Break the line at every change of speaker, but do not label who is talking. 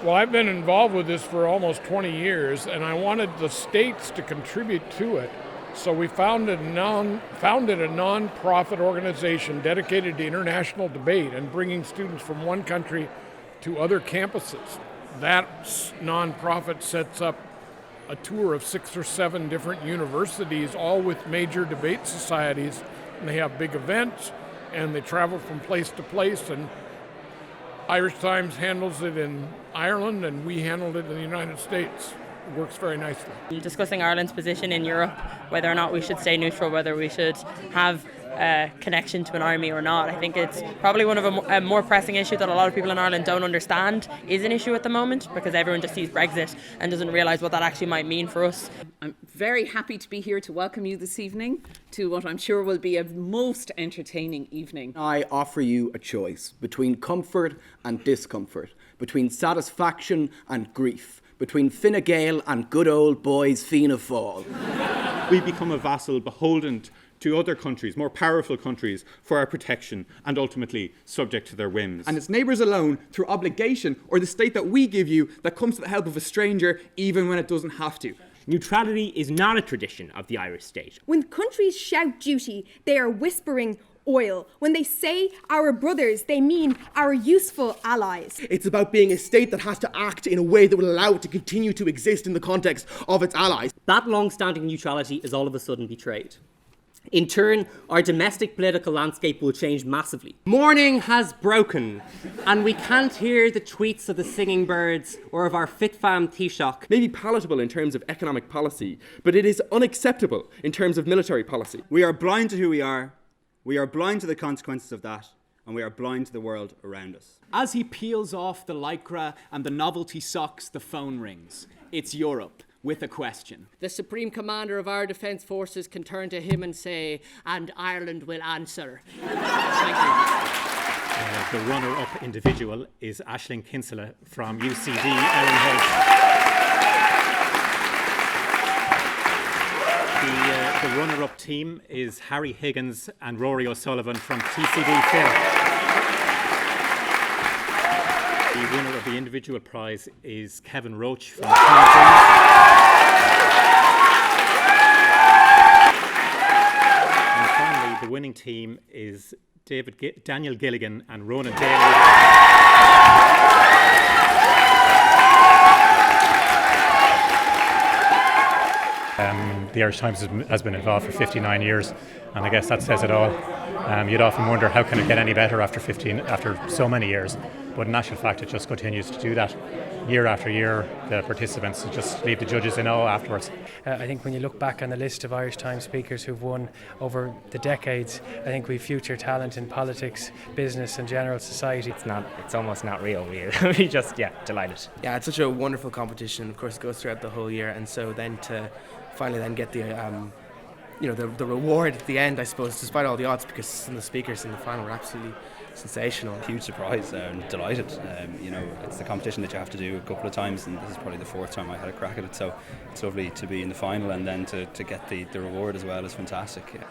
Well, I've been involved with this for almost 20 years, and I wanted the states to contribute to it. So we founded a non-profit organization dedicated to international debate and bringing students from one country to other campuses. That non-profit sets up a tour of 6 or 7 different universities, all with major debate societies, and they have big events, and they travel from place to place, and Irish Times handles it in Ireland, and we handled it in the United States. It works very nicely.
Discussing Ireland's position in Europe, whether or not we should stay neutral, whether we should have a connection to an army or not. I think it's probably one of a more pressing issue that a lot of people in Ireland don't understand is an issue at the moment, because everyone just sees Brexit and doesn't realise what that actually might mean for us.
I'm very happy to be here to welcome you this evening to what I'm sure will be a most entertaining evening.
I offer you a choice between comfort and discomfort, between satisfaction and grief, between Fine Gael and good old boys Fianna Fáil.
We become a vassal beholden to other countries, more powerful countries, for our protection and ultimately subject to their whims.
And it's neighbours alone, through obligation, or the state that we give you, that comes to the help of a stranger even when it doesn't have to.
Neutrality is not a tradition of the Irish state.
When countries shout duty, they are whispering oil. When they say our brothers, they mean our useful allies.
It's about being a state that has to act in a way that will allow it to continue to exist in the context of its allies.
That long-standing neutrality is all of a sudden betrayed. In turn, our domestic political landscape will change massively.
Morning has broken, and we can't hear the tweets of the singing birds or of our Fit Fam Taoiseach.
Maybe palatable in terms of economic policy, but it is unacceptable in terms of military policy.
We are blind to who we are blind to the consequences of that, and we are blind to the world around us.
As he peels off the lycra and the novelty socks, the phone rings. It's Europe. With a question.
The Supreme Commander of our Defence Forces can turn to him and say, and Ireland will answer. Thank
you. The runner-up individual is Aisling Kinsella from UCD Debate. The runner-up team is Harry Higgins and Rory O'Sullivan from TCD Phil. The winner of the individual prize is Kevin Roach from And finally, the winning team is Daniel Gilligan and Ronan Daly. The Irish Times has been involved for 59 years, and I guess that says it all. You'd often wonder how can it get any better after so many years, but in actual fact it just continues to do that year after year. The participants just leave the judges in awe afterwards.
I think when you look back on the list of Irish Times speakers who've won over the decades, I think we've future talent in politics, business and general society.
It's almost not real. We just, delighted.
Yeah, it's such a wonderful competition. Of course, it goes throughout the whole year, and so then to finally then get the reward at the end, I suppose, despite all the odds, because some of the speakers in the final were absolutely sensational.
Huge surprise. Delighted. It's the competition that you have to do a couple of times, and this is probably the 4th time I had a crack at it. So it's lovely to be in the final, and then to get the reward as well is fantastic. Yeah.